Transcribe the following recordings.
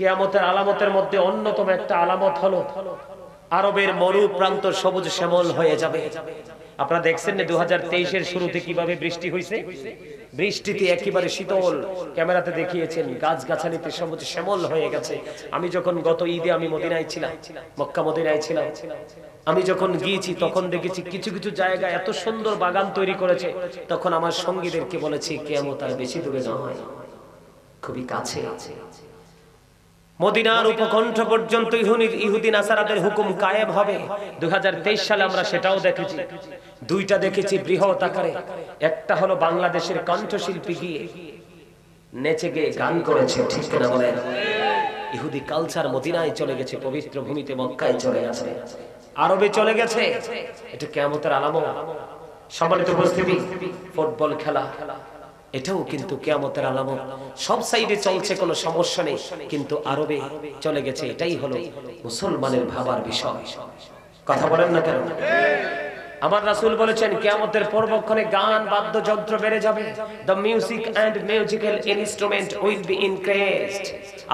কিয়ামতের আলামতের মধ্যে অন্যতম একটা আলামত হলো আরবের মরু প্রান্ত সবুজ শ্যামল হয়ে যাবে। আপনারা দেখছেন না 2023-এর শুরুতে কিভাবে বৃষ্টি হয়েছে, বৃষ্টিতে একেবারে শীতল, ক্যামেরাতে দেখিয়েছেন, গাছগাছালিতে সবুজ শ্যামল হয়ে গেছে। আমি যখন গত ঈদে আমি মদিনায় ছিলাম, মক্কা মদিনায় ছিলাম, আমি যখন গিয়েছি তখন দেখেছি কিছু কিছু জায়গায় এত সুন্দর বাগান তৈরি করেছে। তখন আমার সঙ্গীদেরকে বলেছি কিয়ামত আর বেশি দূরে নয়, খুবই কাছে। মদিনার উপকণ্ঠ পর্যন্ত ইহুদি নাসারাদের হুকুম কায়েম হবে। 2023 সালে আমরা সেটাও দেখেছি। দুইটা দেখেছি বৃহৎ আকারে। একটা হলো বাংলাদেশের কণ্ঠশিল্পী গিয়ে নেচে গিয়ে গান করেছে, ঠিক না বলেন? ইহুদি কালচার মদিনায় চলে গেছে, পবিত্র ভূমিতে মক্কায় চলে গেছে, আরবে চলে গেছে। এটা কিয়ামতের আলামত। সম্মানিত উপস্থিতি, ফুটবল খেলা এটাও কিন্তু কিয়ামতের আলামত। সব সাইডে চলছে, কোনো সমস্যা নেই, কিন্তু আরবে চলে গেছে। এটাই হলো মুসলমানের ভাবার বিষয়। কথা বলেন না কেন? আমার রাসূল বলেছেন কিয়ামতের পূর্বক্ষণে গান বাদ্যযন্ত্র বেড়ে যাবে। The music and musical instrument will be increased.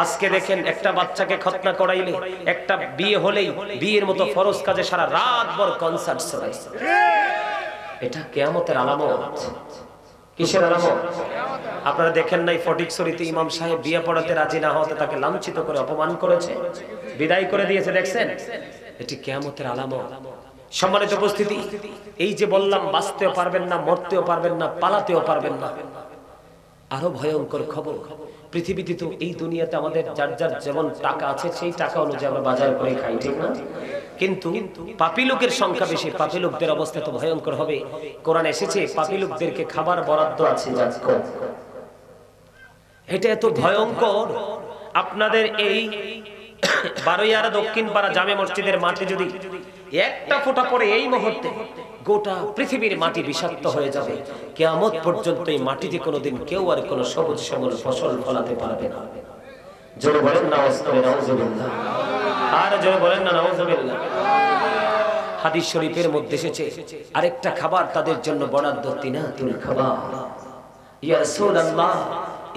আজকে দেখেন একটা বাচ্চাকে খতনা করাইলে, একটা বিয়ে হলেই বিয়ের মতো ফরজ কাজে সারা রাত ভর কনসার্ট চলে। এটা কিয়ামতের আলামত। কিসের আলামত? আপনারা দেখেন নাই ফটিকছড়িতে ইমাম সাহেব বিয়ে পড়াতে রাজি না হতে তাকে লাঞ্ছিত করে অপমান করেছে, বিদায় করে দিয়েছে, দেখছেন? এটি কিয়ামতের আলামত। সম্মানিত উপস্থিতি, এই যে বললাম বাঁচতেও পারবেন না, মরতেও পারবেন না, পালাতেও পারবেন না। আরো ভয়ঙ্কর খবর, পৃথিবীতে তো এই দুনিয়াতে আমাদের যার যার যেমন টাকা আছে সেই টাকা অনুযায়ী আমরা বাজার করে খাই, ঠিক না? কিন্তু পাপী লোকের সংখ্যা বেশি, পাপী লোকদের অবস্থা তো ভয়ঙ্কর হবে। কোরআন এসেছে পাপী লোকদেরকে খাবার বরাদ্দ আছে। এটা এত ভয়ঙ্কর। আপনাদের এই বারোয়ারা দক্ষিণ পাড়া জামে মসজিদের মাটি যদি একটা ফোঁটা পড়ে এই মুহূর্তে গোটা পৃথিবীর মাটি বিষাক্ত হয়ে যাবে। কিয়ামত পর্যন্ত এই মাটিতে কোনোদিন কেউ আর কোনো সবুজ শ্যামল ফসল ফলাতে পারবে না। জোরে বলেন নাউজুবিল্লাহ, আর জোরে বলেন না নাউজুবিল্লাহ। হাদিস শরীফের মধ্যে এসেছে আরেকটা খাবার তাদের জন্য বরাদ্দ, তিনাতুল খাবার। ইয়া রাসূলুল্লাহ,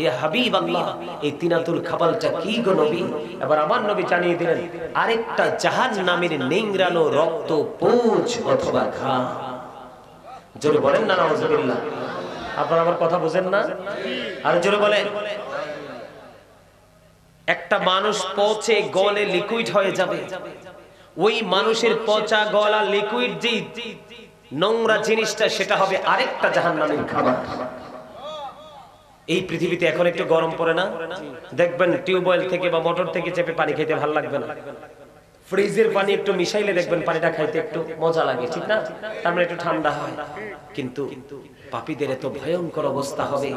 ইয়া হাবিবাল্লাহ, এই তিনাতুল খাবারটা কি গো নবী? এবার আমার নবী জানিয়ে দিলেন আরেকটা জাহান্নামের নিংড়ানো রক্ত, পুঁজ অথবা ঘা। জোরে বলেন না নাউজুবিল্লাহ। আপনারা আমার কথা বুঝেন না? আর জোরে বলেন। একটা মানুষ পচে গলে লিকুইড হয়ে যাবে, ওই মানুষের পচা গলা লিকুইড যে নোংরা জিনিসটা, সেটা হবে আরেকটা জাহান্নামের খাবার। এই পৃথিবীতে এখন একটু গরম পড়ে না, দেখবেন টিউবওয়েল থেকে বা মোটর থেকে চেপে পানি খেতে ভালো লাগবে না। ফ্রিজের পানি একটু মিশাইলে দেখবেন পানিটা খাইতে একটু মজা লাগে, ঠিক না? তার মানে একটু ঠান্ডা হয়। কিন্তু পাপীদের এত ভয়ঙ্কর অবস্থা হবে,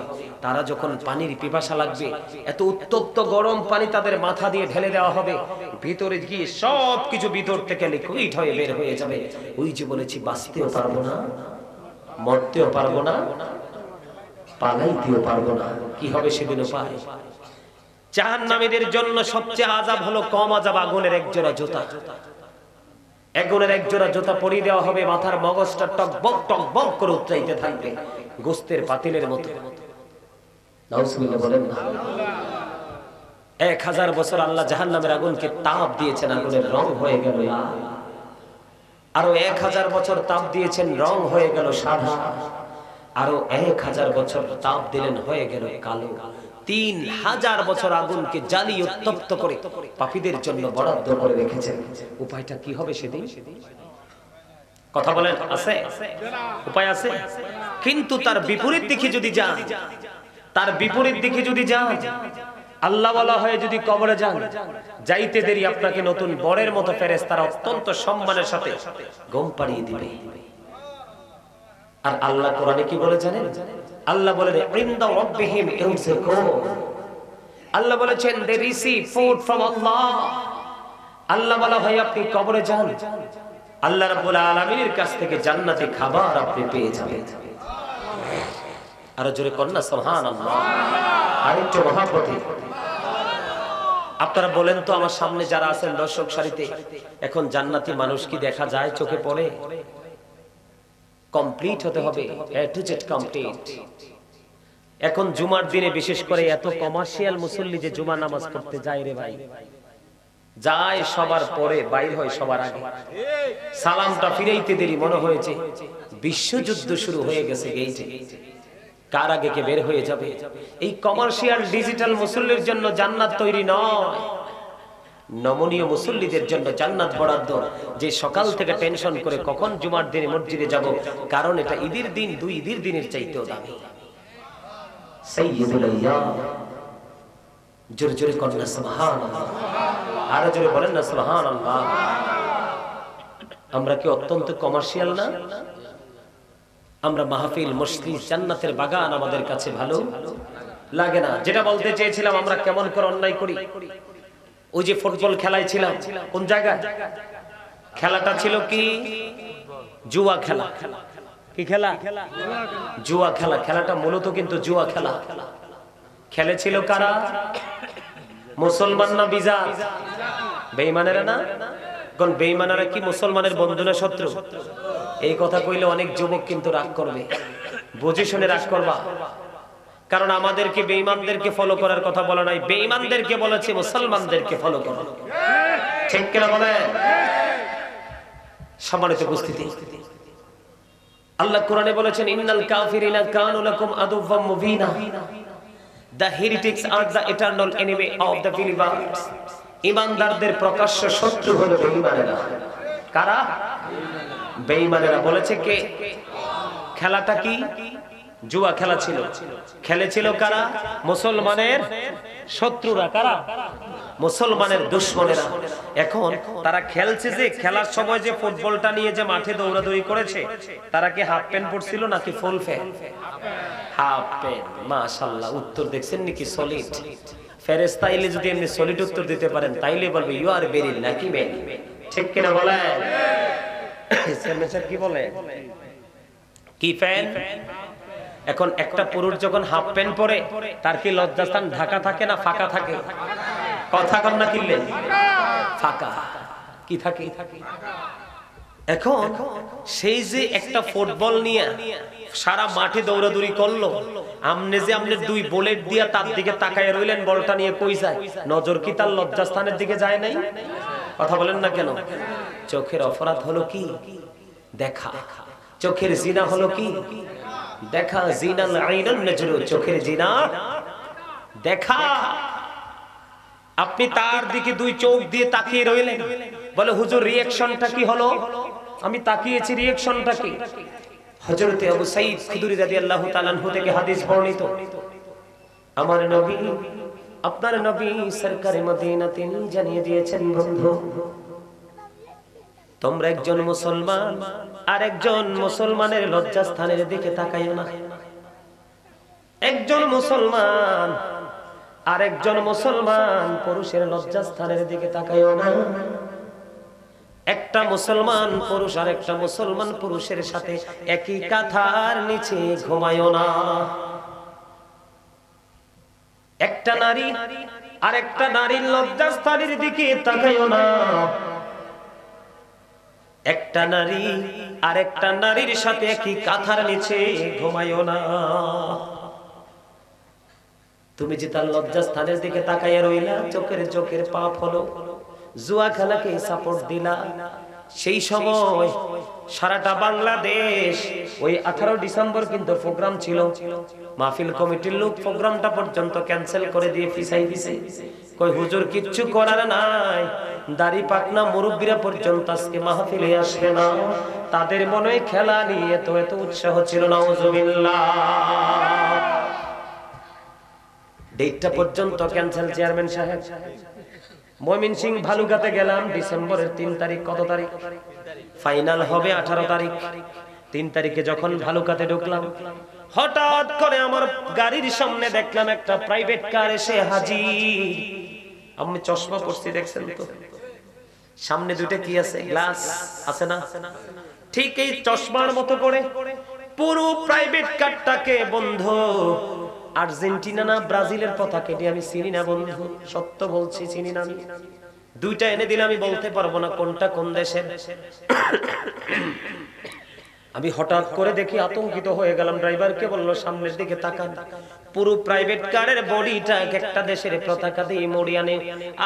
তারা যখন পানির পিপাসা লাগবে, এত উত্তপ্ত গরম পানি তাদের মাথা দিয়ে ঢেলে দেওয়া হবে, ভিতরে গিয়ে সবকিছু ভিতর থেকে লিকুইড হয়ে বের হয়ে যাবে। ওই যে বলেছি বাঁচতেও পারবো না, মরতেও পারবো না, পালাইতেও পারবো না। কি হবে সেদিন উপায়? জাহান্নামীদের জন্য সবচেয়ে আযাব হলো কম আযাব আগুনের একজোড়া জুতা। আগুনের একজোড়া জুতা পরিয়ে দেওয়া হবে, মাথার মগজটা টকবক টকবক করে উতরাইতে থাকবে গোস্তের পাতিলের মতো। নাউজুবিল্লাহ বলেন না। 1000 বছর আল্লাহ জাহান্নামের আগুনকে তাপ দিয়েছেন, আগুনের রং হয়ে গেল লাল। আরো 1000 বছর তাপ দিয়েছেন, রং হয়ে গেল সাদা। আরো 1000 বছর তাপ দিলেন, হয়ে গেল কালো। 3000 বছর আগুনকে জ্বালিয়ে উত্তপ্ত করে পাপীদের জন্য বরাদ্দ করে রেখেছেন। উপায়টা কি হবে সেদিন? কথা বলেন, আছে উপায়? আছে। কিন্তু তার বিপরীত দিকে যদি যান, তার বিপরীত দিকে যদি যান, আল্লাহওয়ালা হয়ে যদি কবরে যান, যাইতে দেরি আপনাকে নতুন বরের মতো ফেরেশতারা অত্যন্ত সম্মানের সাথে ঘুম পাড়িয়ে দিবে। আর আল্লাহ কোরআনে কি বলে জানেন? আল্লাহ বলেন ইনদা রাব্বিহিম ইউনসিকুন। আল্লাহ বলেছেন দে রিসিভ ফুড ফ্রম আল্লাহ। আল্লাহ বলা হয় আপনি কবরে যান, আল্লাহ রাব্বুল আলামিনের কাছ থেকে জান্নাতি খাবার আপনি পেয়ে যাবেন। আর জোরে কন্না সুবহানাল্লাহ। আরেকটু মহাব্বতে আপনারা বলেন তো, আমার সামনে যারা আছেন দর্শক সারিতে, এখন জান্নাতি মানুষ কি দেখা যায়? চোখে পড়ে? কমপ্লিট হতে হবে, এ টু জেড কমপ্লিট। এখন জুমার দিনে বিশেষ করে এত কমার্শিয়াল মুসল্লি যে জুমা নামাজ পড়তে যায় রে ভাই, যায় সবার পরে, বাইর হয় সবার আগে। সালামটা ফিরাইতে দেরি, মনে হয়েছে বিশ্বযুদ্ধ শুরু হয়ে গেছে গেইটে, কার আগে কে বের হয়ে যাবে। এই কমার্শিয়াল ডিজিটাল মুসল্লির জন্য জান্নাত তৈরি নয়, নমনীয় মুসল্লিদের জন্য জান্নাত বরাদ্দ, যে সকাল থেকে টেনশন করে কখন জুমার দিনে মসজিদে যাব, কারণ এটা ঈদের দিন, দুই ঈদের দিনের চাইতেও দামি। সাইয়্যিদুল আইয়াম, জোরে জোরে করেন না সুবহানাল্লাহ, আরো জোরে বলেন না সুবহানাল্লাহ। আমরা কি অত্যন্ত কমার্শিয়াল না? আমরা মাহফিল, মসজিদ, জান্নাতের বাগান আমাদের কাছে ভালো লাগে না। যেটা বলতে চেয়েছিলাম, আমরা কেমন করে অন্যায় করি। ওই যে ফুটবল খেলায় ছিলাম, কোন জায়গায় খেলাটা ছিল? কি জুয়া খেলা। কি খেলা? জুয়া খেলা। খেলাটা মূলত কিন্তু জুয়া খেলা। খেলেছিল কারা? মুসলমান না বিজাত? বেঈমানেরা না? কোন বেঈমানেরা কি মুসলমানের বন্ধু না শত্রু? এই কথা কইলে অনেক যুবক কিন্তু রাগ করবে, বুঝে শুনে রাগ করবা। কারণ আমাদেরকে বেঈমানদেরকে ফলো করার কথা বলা নাই, বেঈমানদেরকে বলেছে মুসলমানদেরকে ফলো করো। ঠিক কিনা বলে? সম্মানিত উপস্থিতি, আল্লাহ কোরআনে বলেছেন, ইন্নাল কাফিরিনা কানু লাকুম আদুওয়াম মুবিনা, the heretics are the eternal enemy of the believers. ঈমানদারদের প্রকাশ্য শত্রু হলো বেঈমানেরা। কারা? বেঈমানেরা। বলেছে কে? খেলাটা কি? জুয়া খেলা ছিল। খেলেছিল কারা? মুসলমানের শত্রুরা। কারা? মুসলমানের দুশমনেরা। এখন তারা খেলছে, যে খেলার সময় যে ফুটবলটা নিয়ে যে মাঠে দৌড়াদৌড়ি করেছে, তারা কি হাফ প্যান্ট পরছিল নাকি ফুল প্যান্ট? Half pant. মাশাআল্লাহ, উত্তর দেখছেন নাকি? সলিড। ফেরেশতা এলে যদি এমনি সলিড উত্তর দিতে পারেন, তাইলে বলবে you are very lucky man. ঠিক কিনা বলে? কি বলে? কি প্যান্ট? এখন একটা পুরুষ যখন হাফ প্যান্ট পরে, তার কি লজ্জাস্থান ঢাকা থাকে না ফাঁকা থাকে? কথা কন না কিনলে? ফাঁকা। কি থাকে? এখন সেই যে একটা ফুটবল নিয়ে সারা মাঠে দৌড়াদৌড়ি করলো, আমনে যে আমনে দুই বুলেট দিয়া তার দিকে তাকায় রইলেন, বলটা নিয়ে কই যায়? নজর কি তার লজ্জাস্থানের দিকে যায় নাই? কথা বলেন না কেন? চোখের অপরাধ হলো কি? দেখা। চোখের জিনা হলো কি? দেখা। জিনাল আইনুন নাজরু, চোখের জিনা দেখা। আপনি তার দিকে দুই চোখ দিয়ে তাকিয়ে রইলেন, বলে হুজুর রিঅ্যাকশনটা কি হলো? আমি তাকিয়েছি, রিঅ্যাকশনটা কি? হযরত আবু সাঈদ খুদরি রাদিয়াল্লাহু তাআলা আনহু থেকে হাদিস বর্ণিত, আমার নবী, আপনার নবী সরকারে মদিনা তিনি জানিয়ে দিয়েছেন, বন্ধু তোমরা একজন মুসলমান আর একজন মুসলমানের লজ্জাস্থানের দিকে তাকাইও না। একজন মুসলমান আর একজন মুসলমান পুরুষের লজ্জাস্থানের দিকে তাকাইও না। একটা মুসলমান পুরুষ আর একটা মুসলমান পুরুষের সাথে একই কাঁথার নিচে ঘুমাইও না। একটা নারী আর একটা নারীর লজ্জাস্থানের দিকে তাকাইও না। একটা নারী আর একটা নারীর সাথে একই কাঁথার নিচে ঘুমাইও না। তুমি যে তার লজ্জাস্থানের দিকে তাকাইয়া রইলা, চোখের পাপ হলো, জুয়া খেলাকে সাপোর্ট দিলা। সেই সময় সারাটা বাংলাদেশ, ওই 18 ডিসেম্বর কিন্তু প্রোগ্রাম ছিল, মাহফিল কমিটির লোক প্রোগ্রামটা পর্যন্ত ক্যান্সেল করে দিয়ে পিছাই দিছে। কই হুজুর কিচ্ছু করার নাই, দাড়ি পাকনা মুরব্বীরা পর্যন্ত আজকে মাহফিলে আসবে না। তাদের মনে খেলা নিয়ে তো এত উৎসাহ ছিল। নাউজুবিল্লাহ। ডেটটা পর্যন্ত ক্যান্সেল। চেয়ারম্যান সাহেব, ময়মনসিংহ ভালুকাতে গেলাম ডিসেম্বরের 3 তারিখ। কত তারিখ? ফাইনাল হবে 18 তারিখ। 3 তারিখে যখন ভালুকাতে ঢুকলাম, হঠাৎ করে আমার গাড়ির সামনে দেখলাম একটা প্রাইভেট কার এসে হাজির। আমি চশমা পরছি, দেখছেন তো? সামনে দুইটা কি আছে? গ্লাস আছে না? ঠিক এই চশমার মতো করে পুরো প্রাইভেট কারটাকে, বন্ধু আর্জেন্টিনা না ব্রাজিলের পতাকা, এটি আমি চিনি না বন্ধু, সত্য বলছি চিনি না। আমি দুইটা এনে দিলে আমি বলতে পারবো না কোনটা কোন দেশের। আমি হঠাৎ করে দেখি, আতঙ্কিত হয়ে গেলাম। ড্রাইভারকে বললো সামনের দিকে তাকান। পুরো প্রাইভেট কারের বডিটা একটা দেশের পতাকা দিয়ে মরিয়ানে,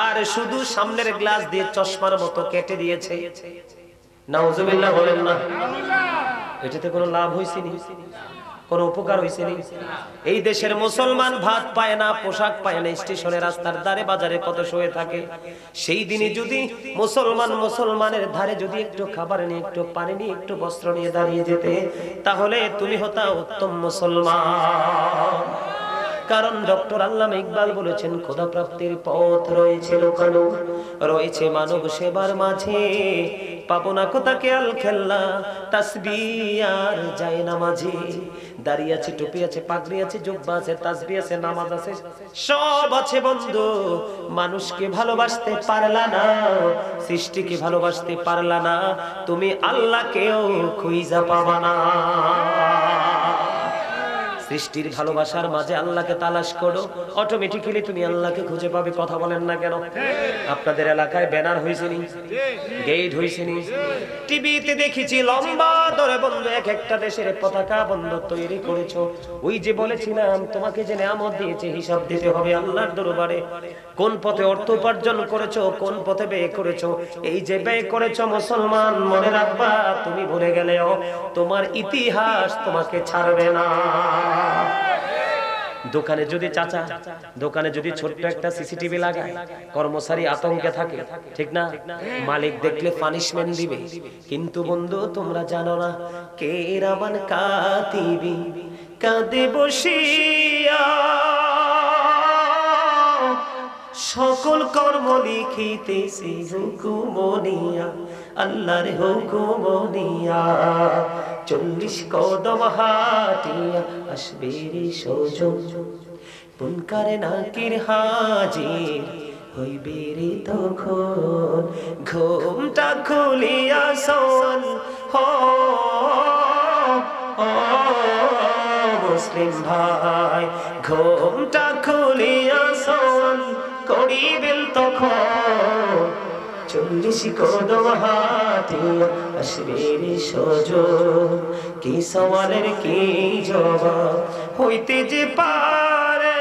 আর শুধু সামনের গ্লাস দিয়ে চশমার মতো কেটে দিয়েছে। নাউজুবিল্লাহ বলেন না। এটাতে কোনো লাভ হইছে নি? কোন উপকার হইছে নি? এই দেশের মুসলমান ভাত পায় না, পোশাক পায় না, স্টেশনে রাস্তার ধারে বাজারে কত শুয়ে থাকে। সেই দিনে যদি মুসলমানের ধারে যদি একটু খাবার নিয়ে, একটু পানি নিয়ে, একটু বস্ত্র নিয়ে দাঁড়িয়ে যেতে, তাহলে তুমি হতা উত্তম মুসলমান। কারণ ডক্টর আল্লামা ইকবাল বলেছেন, খোদা প্রাপ্তির পথ রয়েছে লোকানো, রয়েছে মানব সেবার মাঝে, পাবো না কোথাকে আল খেল্লা তাসবিহ আর যায় নামাজে। দাড়ি আছে, টুপি আছে, পাগড়ি আছে, জুব্বা আছে, তাসবিহ আছে, নামাজ আছে, সব আছে বন্ধু, মানুষকে ভালোবাসতে পারলা না, সৃষ্টিকে ভালোবাসতে পারলা না, তুমি আল্লাহকেও খুঁজা পাবা না। সৃষ্টির ভালোবাসার মাঝে আল্লাহকে তালাশ করো, অটোমেটিক্যালি তুমি আল্লাহকে খুঁজে পাবে। কথা বলেন না কেন? আপনাদের এলাকায় ব্যানার হইছে নি? গেট হইছে নি? টিভিতে দেখেছি লম্বা ধরে বন্ধু এক একটা দেশের পতাকা বন্ধু তৈরি করেছো। ওই যে বলেছিলাম তোমাকে যে নিয়ামত দিয়েছে হিসাব দিতে হবে আল্লাহর দরবারে। কোন পথে অর্থ উপার্জন করেছো, কোন পথে ব্যয় করেছো, এই যে ব্যয় করেছো মুসলমান মনে রাখবা, তুমি ভুলে গেলেও তোমার ইতিহাস তোমাকে ছাড়বে না। দোকানে যদি চাচা, দোকানে যদি ছোট্ট একটা সিসিটিভি লাগায়, কর্মচারী আতঙ্কে থাকে, ঠিক না? মালিক দেখলে পানিশমেন্ট দিবে। কিন্তু বন্ধু তোমরা জানো না, কে রাবান কাতিবি কাঁদে বসিয়া, সকল কর্ম লিখিতেছে হুকুমনিয়া, আল্লাহর হুকুমনিয়া। 40 কদম হাঁটিয়া আসবে রে সজন, মুনকার নাকির হাজির হইবে রে তখন। ঘুমটা খুলিয়া শোন মুসলিম ভাই, ঘুমটা খুলিয়া শোন, করিবেন তখন 40 কদম হাঁটিয়া আসবে রে সজন। কি সওয়ালের কি জবাব হইতে যে পারে,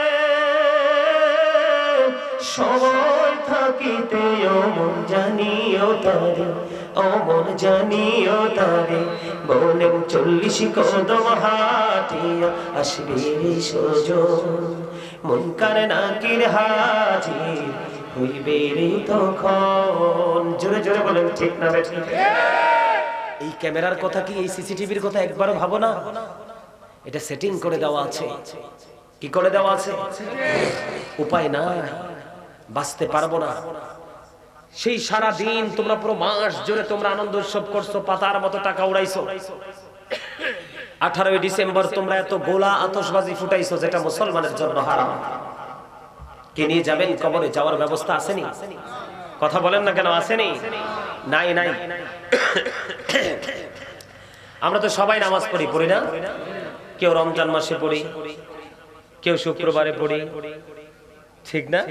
সময় থাকিতে অমন জানিও তারে, অমন জানিও তারে, বলেন 40 কদম হাঁটিয়া আসবে রে সজন, মুনকার নাকির হাজির হইবে রে তখন। জোরে জোরে বলেন ঠিক না বেঠিক? এই ক্যামেরার কথা কি, এই সিসিটিভির কথা একবারও ভাবো না? এটা সেটিং করে দেওয়া আছে। কি করে দেওয়া আছে? উপায় না, বাঁচতে পারবো না। সেই সারা দিন তোমরা পুরো মাস জুড়ে তোমরা আনন্দ উৎসব করছো, পাতার মতো টাকা উড়াইছো। 18 ডিসেম্বর তোমরা এত গোলা আতশবাজি ফুটাইছো, যেটা মুসলমানের জন্য হারাম। কে নিয়ে যাবেন কবরে? যাওয়ার ব্যবস্থা আসেনি? কথা বলেন না কেন? আসেনি? নাই নাই। আমরা তো সবাই নামাজ পড়ি না? কেউ রমজান মাসে পড়ি, কেউ শুক্রবারে পড়ি, ঠিক না?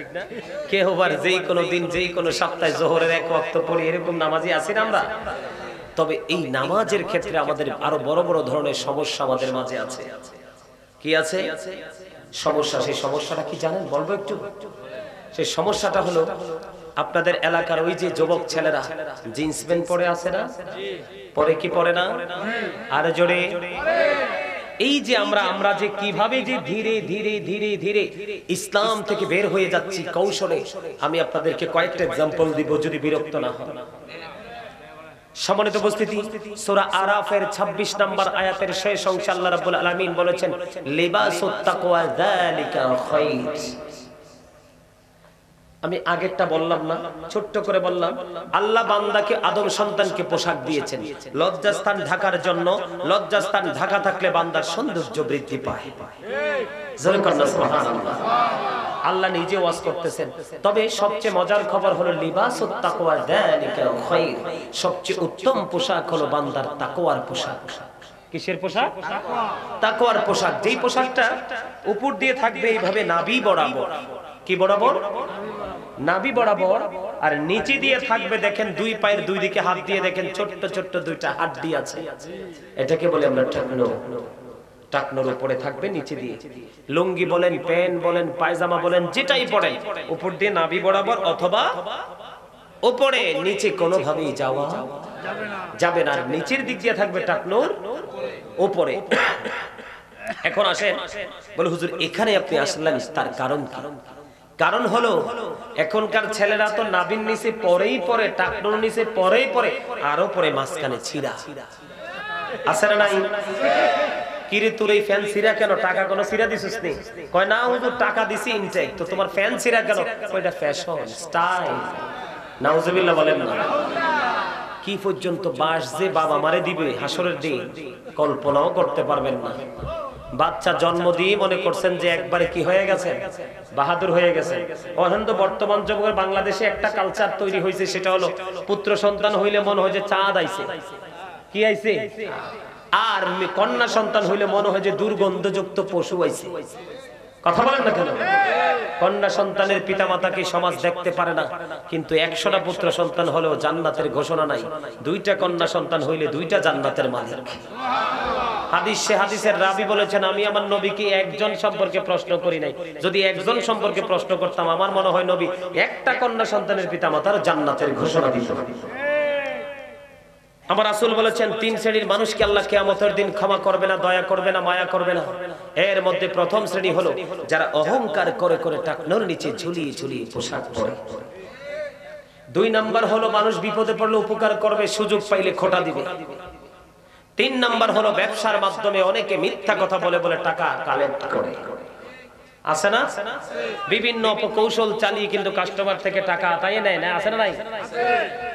কেউ আবার যেই কোনো দিন, যেই কোনো সপ্তাহে জোহরের এক ওয়াক্ত পড়ি, এরকম নামাজি আছি না আমরা? তবে এই নামাজের ক্ষেত্রে আমাদের আরো বড় বড় ধরনের সমস্যা আমাদের মাঝে আছে। কি আছে সমস্যা? সেই সমস্যাটা কি জানেন? বলবো একটু। সেই সমস্যাটা হলো, আপনাদের এলাকার ওই যে যুবক ছেলেরা জিন্স প্যান্ট পরে আছে না? পরে কি পরে না? আর জোরে। এই যে আমরা যে কিভাবে যে ধীরে ধীরে ধীরে ধীরে ইসলাম থেকে বের হয়ে যাচ্ছি কৌশলে, আমি আপনাদেরকে কয়েকটা এক্সাম্পল দিব যদি বিরক্ত না হন। সম্মানিত উপস্থিতি, সূরা আরাফের 26 নম্বর আয়াতের শেষ অংশে আল্লাহ রাব্বুল আলামিন বলেছেন, লিবাসুত তাকওয়া যালিকা খায়র। আমি আগেরটা বললাম না, ছোট্ট করে বললাম, আল্লাহ বান্দাকে আদম সন্তানকে পোশাক দিয়েছেন লজ্জাস্থান ঢাকার জন্য। লজ্জাস্থান ঢাকা থাকলে বান্দার সৌন্দর্য বৃদ্ধি পায়। জোরে কন্যা সুবহানাল্লাহ। আল্লাহ নিজে ওয়াজ করতেছেন। তবে সবচেয়ে মজার খবর হলো লিবাসুত তাকওয়া যালিকা খায়র, সবচেয়ে উত্তম পোশাক হলো বান্দার তাকওয়ার পোশাক। কিসের পোশাক? তাকওয়ার পোশাক। যেই পোশাকটা উপর দিয়ে থাকবে এইভাবে নাভি বরাবর। কি বরাবর? নাভি বরাবর। আর নিচে দিয়ে থাকবে, দেখেন দুই পায়ের দুই দিকে হাত দিয়ে দেখেন ছোট্ট ছোট্ট দুইটা হাড্ডি আছে। এটাকে বলে আমরা টাকনো। টাকনোর উপরে থাকবে নিচে দিয়ে, লুঙ্গি বলেন, প্যান্ট বলেন, পায়জামা বলেন, যেটাই পরেন উপর দিয়ে নাভি বরাবর অথবা উপরে, নিচে কোনোভাবেই যাওয়া যাবে না। নিচের দিক দিয়ে থাকবে টাকনোর উপরে। এখন আসেন, বলে হুজুর এখানে আপনি আসলেন, তার কারণ কি? কারণ হলো এখনকার ছেলেরা তো নাভির নিচে পরেই পরে, টাকনোর নিচে পরেই পরে, আরো পরে মাঝখানে ছিঁড়া আছে না নাই? কিরে তোর এই ফ্যান ছিঁড়া কেন? টাকা কোনো ছিঁড়া দিছিস নি? কয় না হুজুর টাকা দিছি ইনটেক, তো তোমার ফ্যান ছিঁড়া কেন? ওইটা ফ্যাশন, স্টাইল। নাউজুবিল্লাহ বলেন না। কি পর্যন্ত বাস যে বাবা মারে দিবে হাসরের দিন কল্পনাও করতে পারবেন না। বাচ্চা জন্ম দিয়ে মনে করছেন যে একবারে কি হয়ে গেছে, বাহাদুর হয়ে গেছে। এখন তো বর্তমান যুগের বাংলাদেশে একটা কালচার তৈরি হয়েছে, সেটা হলো পুত্র সন্তান হইলে মনে হয় যে চাঁদ আইছে, কি আইছে, আর কন্যা সন্তান হইলে মনে হয় যে দুর্গন্ধযুক্ত পশু আইছে। কথা বলেন না কেন? কন্যা সন্তানের পিতামাতাকে সমাজ দেখতে পারে না, কিন্তু 100টা পুত্র সন্তান হলেও জান্নাতের ঘোষণা নাই। 2টা কন্যা সন্তান হইলে 2টা জান্নাতের মালিক। হাদিসের রাবী বলেছেন, আমি আমার নবীকে একজন সম্পর্কে প্রশ্ন করি নাই, যদি একজন সম্পর্কে প্রশ্ন করতাম আমার মনে হয় নবী একটা কন্যা সন্তানের পিতামাতার জান্নাতের ঘোষণা দিতেন। আমার রাসূল বলেছেন 3 শ্রেণীর মানুষকে আল্লাহ কিয়ামতের দিন ক্ষমা করবে না, দয়া করবে না, মায়া করবে না। এর মধ্যে প্রথম শ্রেণী হলো যারা অহংকার করে করে টাকনোর নিচে ঝুলিয়ে ঝুলিয়ে পোশাক পরে। 2 নাম্বার হলো মানুষ বিপদে পড়লে উপকার করবে, সুযোগ পাইলে খোঁটা দিবে। 3 নাম্বার হলো ব্যবসার মাধ্যমে অনেকে মিথ্যা কথা বলে বলে টাকা কালেক্ট করে। আছে না? বিভিন্ন অপকৌশল চালিয়ে কিন্তু কাস্টমার থেকে টাকা আদায় নেয় না, আছে না নাই?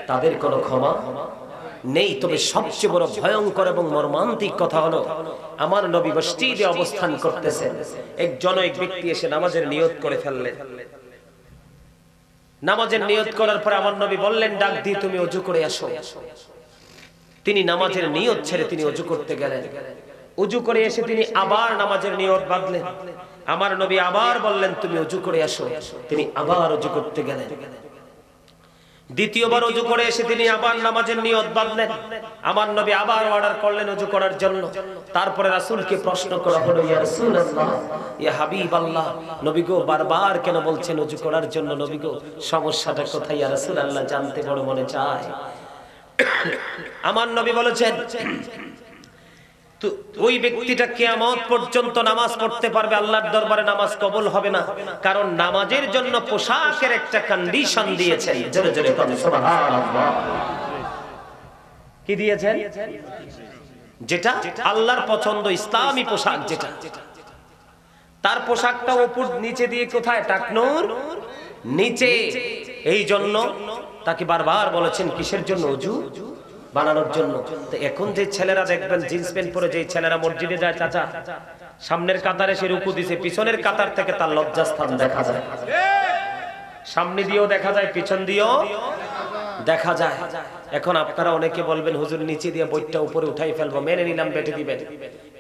তাদের কোনো ক্ষমা নেই। তবে সবচেয়ে বড় ভয়ঙ্কর এবং মর্মান্তিক কথা হলো আমার নবী মসজিদে অবস্থান করতেছেন, এক ব্যক্তি এসে নামাজের নিয়ত করে ফেললেন। নামাজের নিয়ত করার পরে আমার নবী বললেন, ডাক দিয়ে তুমি ওযু করে আসো। তিনি নামাজের নিয়ত ছেড়ে তিনি ওযু করতে গেলেন। ওযু করে এসে তিনি আবার নামাজের নিয়ত বাঁধলেন। আমার নবী আবার বললেন, তুমি ওযু করে আসো। তিনি আবার ওযু করতে গেলেন। দ্বিতীয়বার ওযু করে এসে তিনি আবার নামাজের নিয়ত বাঁধলেন। আমার নবী আবার অর্ডার করলেন ওযু করার জন্য। তারপরে রাসূলকে প্রশ্ন করা হলো, ইয়া রাসূলুল্লাহ, ইয়া হাবিবাল্লাহ, নবী গো বারবার কেন বলছেন ওযু করার জন্য? নবী গো সমস্যাটা কোথায় ইয়া রাসূলুল্লাহ, জানতে বড় মনে চায়। আমার নবী বলেছেন, ওই ব্যক্তিটা কিয়ামত পর্যন্ত নামাজ পড়তে পারবে, আল্লাহর দরবারে নামাজ কবুল হবে না, কারণ নামাজের জন্য পোশাকের একটা কন্ডিশন দিয়েছেন। জোরে জোরে বলেন সুবহানাল্লাহ। কি দিয়েছেন? যেটা আল্লাহর পছন্দ, ইসলামী পোশাক যেটা, তার পোশাকটা উপর নিচে দিয়ে কোথায়? টাকনোর নিচে। এই জন্য তাকে বারবার বলেছেন কিসের জন্য? ওযু বানানোর জন্য। তো এখন যে ছেলেরা দেখবেন জিন্স প্যান্ট পরে যে ছেলেরা মসজিদে যায়, চাচা সামনের কাতারে সে রুকু দিছে, পিছনের কাতার থেকে তার লজ্জাস্থান দেখা যায়। সামনে দিয়েও দেখা যায়, পিছন দিয়েও দেখা যায়। এখন আপনারা অনেকে বলবেন, হুজুর নিচে দিয়ে বইটা উপরে উঠাই ফেলবো, মেনে নিলাম, বেটে দিবেন,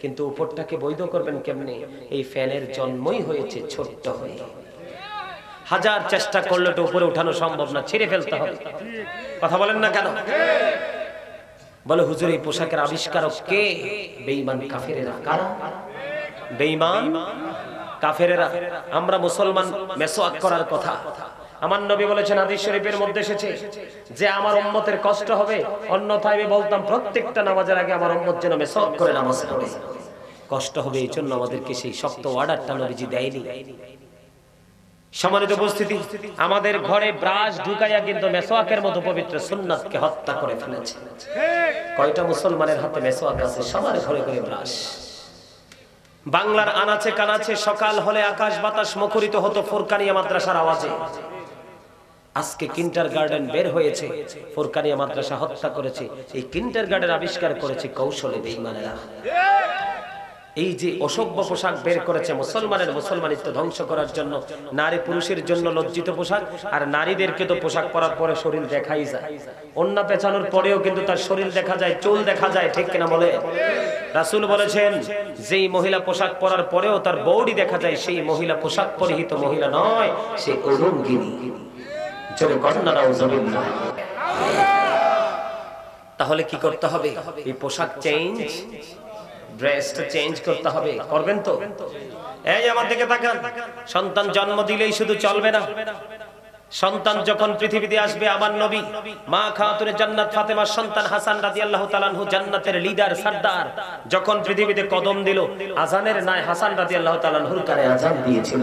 কিন্তু উপরটাকে বৈধ করবেন কেমনে? এই ফ্যানের জন্মই হয়েছে ছোট্ট হয়ে। হাজার চেষ্টা করলে তো উপরে উঠানো সম্ভব না, ছিঁড়ে ফেলতে হবে। কথা বলেন না কেন? বলে হুজুর এই পোশাকের আবিষ্কারক কে? বেঈমান কাফেরেরা। কারা? বেঈমান কাফেরেরা। আমরা মুসলমান মেসওয়াক করার কথা আমার নবী বলেছেন, হাদিস শরীফের মধ্যে এসেছে যে আমার উম্মতের কষ্ট হবে, অন্যথায় আমি বলতাম প্রত্যেকটা নামাজের আগে আমার উম্মত যেন মেসওয়াক করে নামাজ পড়ে। কষ্ট হবে এই জন্য আমাদেরকে সেই শক্ত অর্ডারটা নবীজি দেয়নি। সম্মানিত উপস্থিতি, আমাদের ঘরে ব্রাশ ঢুকাইয়া কিন্তু মেসওয়াকের মতো পবিত্র সুন্নাতকে হত্যা করে ফেলেছে। কয়টা মুসলমানের হাতে মেসওয়াক আছে? সবার ঘরে ঘরে ব্রাশ। বাংলার আনাচে কানাচে সকাল হলে আকাশ বাতাস মুখরিত হতো ফুরকানিয়া মাদ্রাসার আওয়াজে। আজকে কিন্ডারগার্টেন বের হয়েছে, ফুরকানিয়া মাদ্রাসা হত্যা করেছে। এই কিন্ডারগার্টেন আবিষ্কার করেছে কৌশলে বেঈমানেরা। এই যে অসভ্য পোশাক বের করেছে মুসলমানের মুসলমানিত্ব ধ্বংস করার জন্য, নারী পুরুষের জন্য লজ্জিত পোশাক, আর নারীদেরকে তো পোশাক পরার পরে শরীর দেখাই যায়, ওন্না পেছানোর পরেও কিন্তু তার শরীর দেখা যায়, চুল দেখা যায়, ঠিক কিনা বলে? রাসূল বলেছেন যেই মহিলা পোশাক পরার পরেও তার বডি দেখা যায়, সেই মহিলা পোশাক পরিহিত মহিলা নয়, সে উলঙ্গিনী। চলে কন্যা নাউজুবিল্লাহ। তাহলে কি করতে হবে? এই পোশাক চেঞ্জ, ড্রেসটা চেঞ্জ করতে হবে, করবেন তো? এই আমার দিকে তাকান, সন্তান জন্ম দিলেই শুধু চলবে না। সন্তান যখন পৃথিবীতে আসবে, আমার নবী মা খাতুনে জান্নাত ফাতেমার সন্তান হাসান রাদিয়াল্লাহু তাআলা আনহু, জান্নাতের লিডার সরদার, যখন পৃথিবীতে কদম দিল, আজানের নাই হাসান রাদিয়াল্লাহু তাআলা আনহুর কানে আজান দিয়েছিল।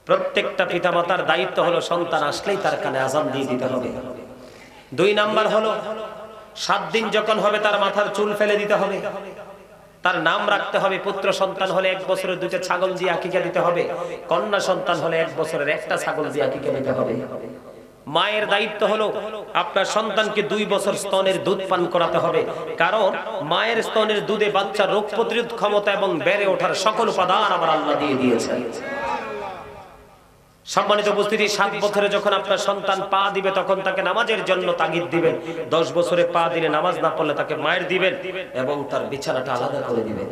প্রত্যেকটা পিতামাতার দায়িত্ব হলো সন্তান আসলেই তার কানে আজান দিয়ে দিতে হবে। 2 নাম্বার হলো 7 দিন যখন হবে তার মাথার চুল ফেলে দিতে হবে, তার নাম রাখতে হবে। পুত্র সন্তান হলে 1 বছরের 2টা ছাগল দিয়ে আকিকা দিতে হবে, কন্যা সন্তান হলে 1 বছরের 1টা ছাগল দিয়ে আকিকা দিতে হবে। মায়ের দায়িত্ব হলো আপনার সন্তানকে 2 বছর স্তনের দুধ পান করাতে হবে, কারণ মায়ের স্তনের দুধে বাচ্চার রোগ প্রতিরোধ ক্ষমতা এবং বেড়ে ওঠার সকল উপাদান আমার আল্লাহ দিয়ে দিয়েছেন। সম্মানিত উপস্থিতি, 7 বছরে যখন আপনার সন্তান পা দিবে তখন তাকে নামাজের জন্য তাগিদ দিবেন। 10 বছরে পা দিলে নামাজ না পড়লে তাকে মায়ের দিবেন এবং তার বিছানাটা আলাদা করে দিবেন।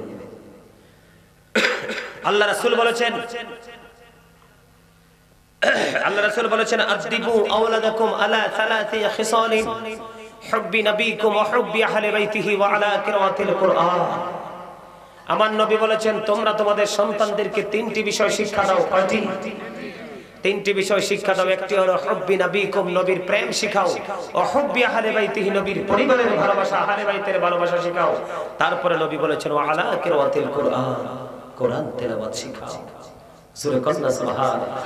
আল্লাহ রাসূল বলেছেন আদিবু আওলাদাকুম আলা 3 খিসালিন হুব্বি নবীকুম ওয়া হুব্বি আহলি বাইতিহি ওয়া আলা কিরাআতিল কুরআন। আমার নবী বলেছেন তোমরা তোমাদের সন্তানদেরকে 3টি বিষয় শিক্ষা দাও। কয়টি? 3টি বিষয় শিক্ষা দাও। একটি হলো হুব্বি নবীকুম, নবীর প্রেম শিখাও, ও হুব্বি আহলি বাইতিহি, নবীর পরিবারের ভালোবাসা, আহলে বাইতের ভালোবাসা শিখাও। তারপরে নবী বলেছেন ওয়া আলা কিরাআতিল কুরআন, কোরআন তেলাওয়াত শিখাও। সূরা কন্যা সুবহানাল্লাহ।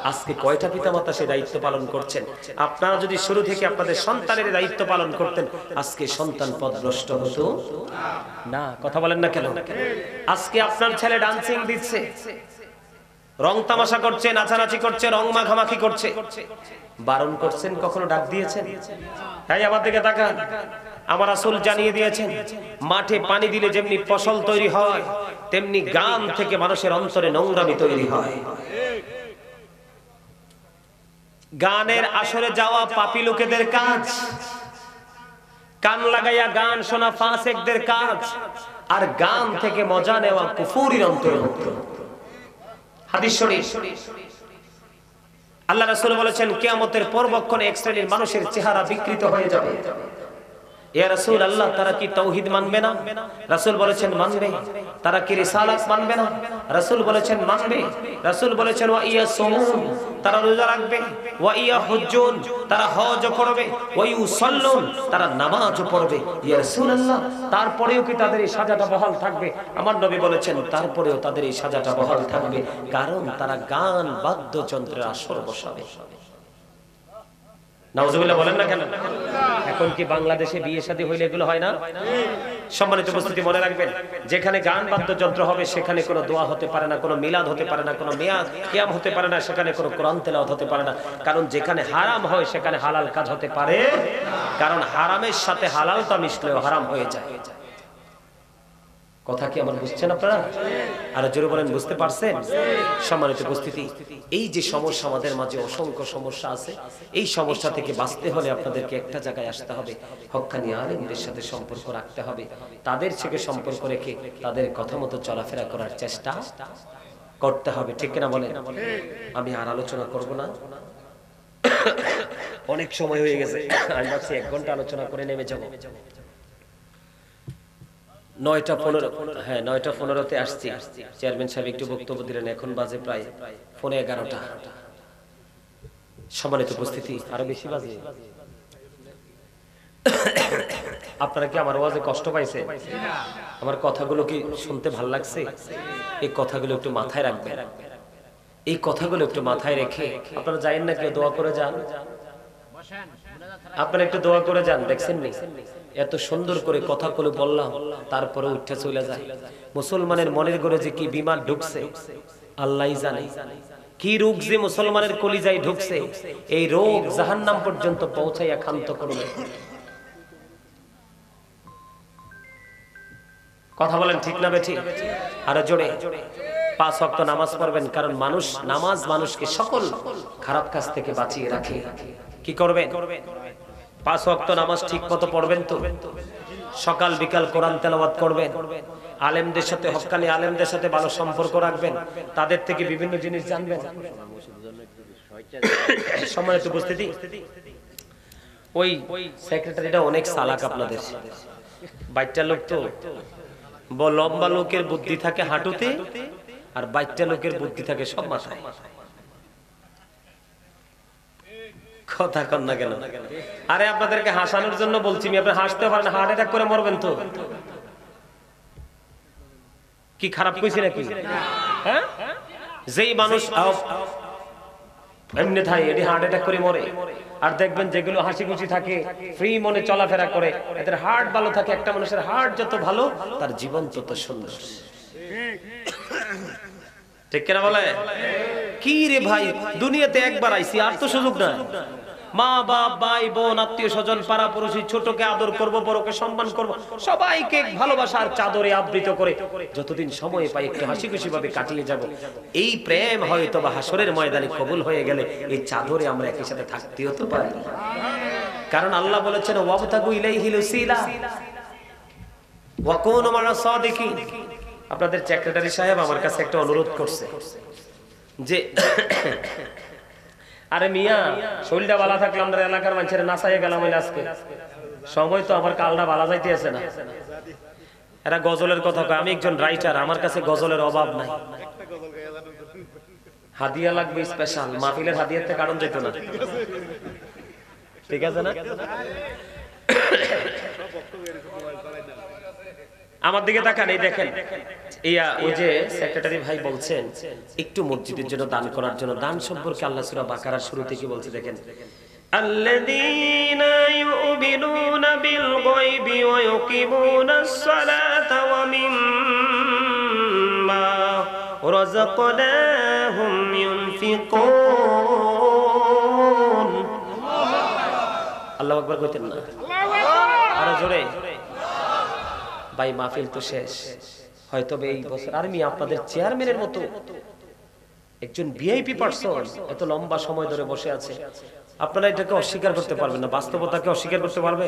আজকে কয়টা পিতামাতা সেই দায়িত্ব পালন করছেন? আপনারা যদি শুরু থেকে আপনাদের সন্তানের দায়িত্ব পালন করতেন, আজকে সন্তান পথভ্রষ্ট হতো না। কথা বলেন না কেন? আজকে আপনার ছেলে ডান্সিং দিচ্ছে, রং তামাশা করছে, নাচানাচি করছে, রং মাখামাখি করছে, বারণ করছেন? কখনো ডাক দিয়েছেন? তাই আমার দিকে তাকান। আমার রাসূল জানিয়ে দিয়েছেন মাঠে পানি দিলে যেমনি ফসল তৈরি হয়, তেমনি গান থেকে মানুষের অন্তরে নোংরামি তৈরি হয়। গানের আসরে যাওয়া পাপী লোকেদের কাজ, কান লাগাইয়া গান শোনা ফাসিকদের কাজ, আর গান থেকে মজা নেওয়া কুফুরির অন্তর্ভুক্ত। হাদিস শরীফ, আল্লাহ রাসূল বলেছেন কিয়ামতের পরবক্ষণে এক শ্রেণীর মানুষের চেহারা বিকৃত হয়ে যাবে। ইয়া রাসূলুল্লাহ, তারা কি তাওহীদ মানবে না? রাসূল বলেছেন মানবে। তারা কি রিসালাত মানবে না? রাসূল বলেছেন মানবে। রাসূল বলেছেন ওয়া ইয়াসুমুন, তারা রোজা রাখবে, ওয়া ইয়াহুজ্জুন, তারা হজ করবে, ওয়া ইউসাল্লুন, তারা নামাজও পড়বে। ইয়া রাসূলুল্লাহ, তারপরেও কি তাদের এই সাজাটা বহাল থাকবে? আমার নবী বলেছেন তারপরেও তাদের এই সাজাটা বহাল থাকবে, কারণ তারা গান বাদ্যযন্ত্রের আসর বসাবে। নাউজুবিল্লাহ বলেন না কেন? এখন কি বাংলাদেশে বিয়ে শাদী হইলে এগুলো হয় না? সম্মানিত উপস্থিতি, মনে রাখবেন, যেখানে গান বাদ্যযন্ত্র হবে সেখানে কোনো দোয়া হতে পারে না, কোনো মিলাদ হতে পারে না, কোনো কিয়াম হতে পারে না, সেখানে কোনো কোরআন তেলাওয়াত হতে পারে না। কারণ যেখানে হারাম হয় সেখানে হালাল কাজ হতে পারে, কারণ হারামের সাথে হালালটা মিশলেও হারাম হয়ে যায়। কথা কি আমার বুঝছেন আপনারা? আর জোরে বলেন, বুঝতে পারছেন? সম্মানিত উপস্থিতি, এই যে সমস্যা আমাদের মাঝে অসংখ্য সমস্যা আছে, এই সমস্যা থেকে বাঁচতে হলে আপনাদেরকে একটা জায়গায় আসতে হবে, হক্কানি আলেমদের সাথে সম্পর্ক রাখতে হবে, তাদের থেকে সম্পর্ক রেখে তাদের কথা মতো চলাফেরা করার চেষ্টা করতে হবে। ঠিক কিনা বলেন? আমি আর আলোচনা করব না, অনেক সময় হয়ে গেছে। আমি ভাবছি 1 ঘন্টা আলোচনা করে নেমে যাব। 9:15, হ্যাঁ 9:15-তে আসছি। চেয়ারম্যান সাহেব একটু বক্তব্য দিলেন, এখন বাজে প্রায় 11:15। সম্মানিত উপস্থিতি, আরো বেশি বাজে। আপনারা কি আমার আওয়াজে কষ্ট পাইছে? আমার কথাগুলো কি শুনতে ভালো লাগছে? এই কথাগুলো একটু মাথায় রাখবেন। এই কথাগুলো একটু মাথায় রেখে আপনারা যাইেন না, কেউ দোয়া করে যান। আপনারা একটু দোয়া করে যান। দেখছেন নি এত সুন্দর করে কথাগুলো বললাম, তারপরে উঠে চলে যায়। মুসলমানের মনের ঘরে যে কি বিমান ঢুকছে আল্লাহই জানে, কি রোগ যে মুসলমানের কলিজায় ঢুকছে, এই রোগ জাহান্নাম পর্যন্ত পৌঁছাইয়া ক্ষান্ত করবে। কথা বলেন ঠিক না বেঠিক? আরো জোরে। 5 ওয়াক্ত নামাজ পড়বেন, কারণ নামাজ মানুষকে সকল খারাপ কাজ থেকে বাঁচিয়ে রাখে। কি করবেন? 5 ওয়াক্ত নামাজ ঠিক মতো পড়বেন তো? সকাল বিকাল কোরআন তেলাওয়াত করবেন, আলেমদের সাথে, হক্কানি আলেমদের সাথে ভালো সম্পর্ক রাখবেন, তাদের থেকে বিভিন্ন জিনিস জানবেন। সম্মানিত উপস্থিতি, ওই সেক্রেটারিটা অনেক চালাক আপনাদের। বাচ্চা লোক তো, লম্বা লোকের বুদ্ধি থাকে হাঁটুতে, আর বাচ্চা লোকের বুদ্ধি থাকে সব মাথায়। কথা কন না কেন? আরে আপনাদেরকে হাসানোর জন্য বলছি, আপনি হাসতে পারেন, হার্ট অ্যাটাক করে মরবেন তো। কি খারাপ কইছি নাকি? হ্যাঁ, যেই মানুষ এমনি থাকে এটি হার্ট অ্যাটাক করে মরে। আর দেখবেন যেগুলো হাসি খুশি থাকে, ফ্রি মনে চলাফেরা করে, এদের হার্ট ভালো থাকে। একটা মানুষের হার্ট যত ভালো, তার জীবন তত সুন্দর। ঠিক কিনা বলে? কি রে ভাই, দুনিয়াতে একবার আইছি, আর তো সুযোগ নাই। মা বাপ, ভাই বোন, আত্মীয় স্বজন, পাড়া পড়োশি, ছোটকে আদর করব, বড়কে সম্মান করব, সবাইকে ভালোবাসার চাদরে আবৃত করে যতদিন সময় পাই একটু হাসি খুশি ভাবে কাটিয়ে যাব। এই প্রেম হয়তো বা হাসরের ময়দানে কবুল হয়ে গেলে এই চাদরে আমরা একই সাথে থাকতেও তো পারি। কারণ আল্লাহ বলেছেন ওয়াবতাগু ইলাইহিল ওয়াসিলা ওয়া কুনু মা'আস সাদিকিন। আপনাদের সেক্রেটারি সাহেব আমার কাছে একটা অনুরোধ করছে যে আরে মিয়া, শরীরটা ভালো থাকলে আমরা এলাকার মানুষের নাচাইয়ে গেলাম আজকে, সময় তো আমার কালটা ভালো যাইতে আছে না। এরা গজলের কথা কয়, আমি একজন রাইটার, আমার কাছে গজলের অভাব নাই। হাদিয়া লাগবে স্পেশাল, মাহফিলের হাদিয়ার থেকে কারণ যেত না। ঠিক আছে না? আমার দিকে তাকান, এই দেখেন, ওই যে সেক্রেটারি ভাই বলছেন একটু মসজিদের জন্য দান করার জন্য। দান সম্পর্কে আল্লাহ সূরা বাকারার শুরুতে কি বলছে দেখেন, আল্লাযীনা ইউমিনুনা বিল গায়বি ওয়া ইউকিমুনাস সালাতা ওয়া মিম্মা রাযাকনাহুম ইউনফিকুন। আল্লাহু আকবার কইতেন না? আরো জোরে। ভাই মাহফিল তো শেষ, হয়তো এই বছর আর আমি আপনাদের চেয়ারম্যানের মতো একজন ভিআইপি পারসন এত লম্বা সময় ধরে বসে আছে, আপনারা এটাকে অস্বীকার করতে পারবেন না, বাস্তবতাকে অস্বীকার করতে পারবে?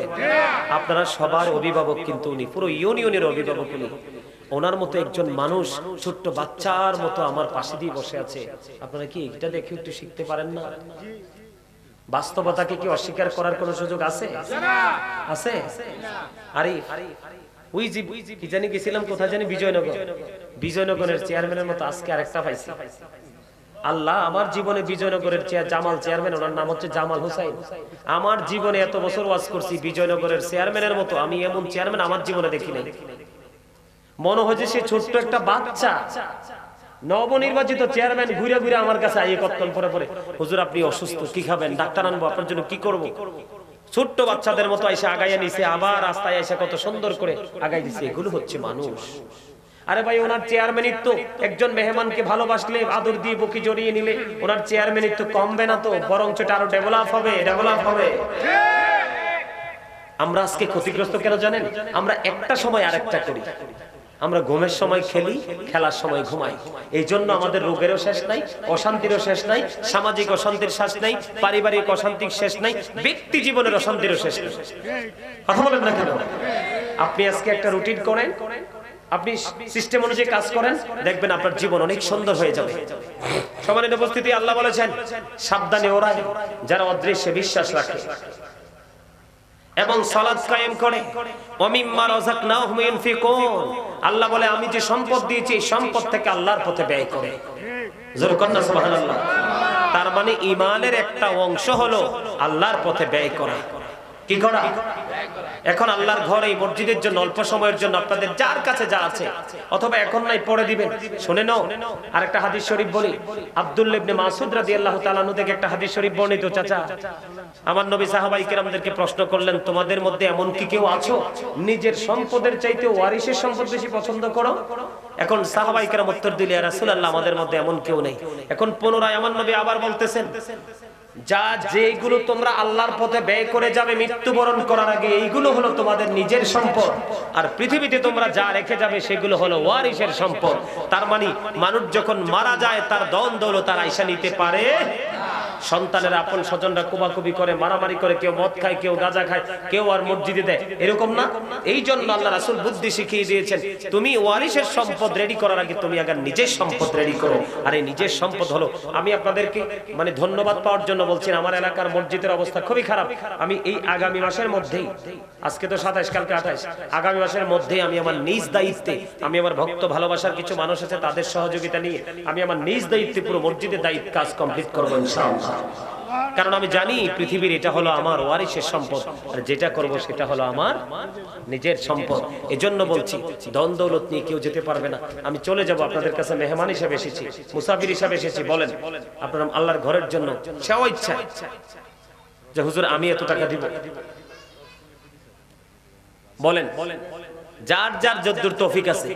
আপনারা সবার অভিভাবক, কিন্তু উনি পুরো ইউনিয়নের অভিভাবক। উনি, ওনার মতো একজন মানুষ ছোট্ট বাচ্চার মতো আমার পাশে দিয়ে বসে আছে। আপনারা কি এটা দেখে একটু শিখতে পারেন না? বাস্তবতাকে কি অস্বীকার করার কোনো সুযোগ আছে? আছে? আরে ওই যে কি জানি গেছিলাম কোথায় জানি, বিজয়নগরের চেয়ারম্যানের মতো আজকে আরেকটা পাইছি। আল্লাহ, আমার জীবনে বিজয়নগরের জামাল চেয়ারম্যান, ওনার নাম হচ্ছে জামাল হোসাইন। আমার জীবনে এত বছর ওয়াজ করছি, বিজয়নগরের চেয়ারম্যানের মতো আমি এমন চেয়ারম্যান আমার জীবনে দেখি নাই। মনে হয় যে সে ছোট্ট একটা বাচ্চা, নবনির্বাচিত চেয়ারম্যান ঘুরে ঘুরে আমার কাছে আইয়ে কতক্ষণ পরে পরে, হুজুর আপনি অসুস্থ, কি খাবেন, ডাক্তার আনবো, আপনার জন্য কি করব। ছোট্ট বাচ্চাদের মতো এসে আগাইয়া নিছে, আবার রাস্তায় এসে কত সুন্দর করে আগাই দিছে। এগুলো হচ্ছে মানুষ। আরে ভাই, ওনার চেয়ারম্যানিত্ব একজন মেহমানকে ভালোবাসলে, আদর দিয়ে বুকে জড়িয়ে নিলে ওনার চেয়ারম্যানিত্ব কমবে না তো, বরং সেটা আরো ডেভেলপ হবে। আমরা আজকে ক্ষতিগ্রস্ত কেন জানেন? আমরা একটা সময় আরেকটা করি। আমরা ঘুমের সময় খেলি, খেলার সময় ঘুমাই। এই জন্য আমাদের রোগেরও শেষ নাই, অশান্তিরও শেষ নাই, সামাজিক অশান্তির শেষ নাই, পারিবারিক অশান্তির শেষ নাই, ব্যক্তি জীবনের অশান্তিরও শেষ নাই। কথা বলেন না কেন? আপনি আজকে একটা রুটিন করেন, আপনি সিস্টেম অনুযায়ী কাজ করেন, দেখবেন আপনার জীবন অনেক সুন্দর হয়ে যাবে। সম্মানিত উপস্থিতি, আল্লাহ বলেছেন সাবধানে ওরা যারা অদৃশ্যে বিশ্বাস রাখে এবং সালাত কায়েম করে, ওয়া মিম্মা রাযাকনাহুম ইউনফিকুন। আল্লাহ বলে আমি যে সম্পদ দিয়েছি এই সম্পদ থেকে আল্লাহর পথে ব্যয় করে। জোরে কন্না সুবহানাল্লাহ। তার মানে ঈমানের একটা অংশ হলো আল্লাহর পথে ব্যয় করা। কি করা? এখন আল্লাহর ঘর, এই মসজিদের জন্য অল্প সময়ের জন্য আপনাদের যার কাছে যা আছে, অথবা এখন নাই পরে দিবেন। শুনে নাও, আরেকটা হাদিস শরীফ বলি। আব্দুল্লাহ ইবনে মাসউদ রাদিয়াল্লাহু তাআলা আনহু থেকে একটা হাদিস শরীফ বর্ণিত। চাচা, আমার নবী সাহাবায়ে কেরামদেরকে প্রশ্ন করলেন, তোমাদের মধ্যে এমন কি কেউ আছো নিজের সম্পদের চাইতে ওয়ারিসের সম্পদ বেশি পছন্দ করো? এখন সাহাবায়ে কেরাম উত্তর দিলেন, ইয়া রাসূলুল্লাহ, আমাদের মধ্যে এমন কেউ নেই। এখন পুনরায় আমার নবী আবার বলতেছেন, যা যেগুলো তোমরা আল্লাহর পথে ব্যয় করে যাবে মৃত্যুবরণ করার আগে, এইগুলো হলো তোমাদের নিজের সম্পদ। আর পৃথিবীতে তোমরা যা রেখে যাবে সেগুলো হলো ওয়ারিসের সম্পদ। তার মানে মানুষ যখন মারা যায় তার ধন দৌলত তার আয়সা নিতে পারে। সন্তানের আপন স্বজনরা কোবাকুবি করে, মারামারি করে, কেউ মদ খায়, কেউ গাঁজা খায়, কেউ আর মসজিদে দেয়, এরকম না। এই জন্য আল্লাহ রাসূল বুদ্ধি শিখিয়ে দিয়েছেন, তুমি ওয়ারিসের সম্পদ রেডি করার আগে তুমি আগে নিজের সম্পদ রেডি করো। আর এই নিজের সম্পদ হলো, আমি আপনাদেরকে মানে ধন্যবাদ পাওয়ার জন্য বলছি, আমার এলাকার মসজিদের অবস্থা খুবই খারাপ। আমি এই আগামী মাসের মধ্যেই, আজকে তো 27, কালকে 28, আগামী মাসের মধ্যেই আমি আমার নিজ দায়িত্বে, আমি আমার ভক্ত ভালোবাসার কিছু মানুষ আছে তাদের সহযোগিতা নিয়ে আমি আমার নিজ দায়িত্বে পুরো মসজিদের দায়িত্ব কাজ কমপ্লিট করবো ইনশাআল্লাহ। কারণ আমি জানি পৃথিবীর এটা হলো আমার ওয়ারিসের সম্পদ, আর যেটা করব সেটা হলো আমার নিজের সম্পদ। এজন্য বলছি ধন দৌলত নিয়ে কেউ যেতে পারবে না। আমি চলে যাব, আপনাদের কাছে মেহমান হিসেবে এসেছি, মুসাফির হিসেবে এসেছি। বলেন আপনারা আল্লাহর ঘরের জন্য সেও ইচ্ছা যে হুজুর আমি এত টাকা দিব, বলেন যার যার যদ্দুর তৌফিক আছে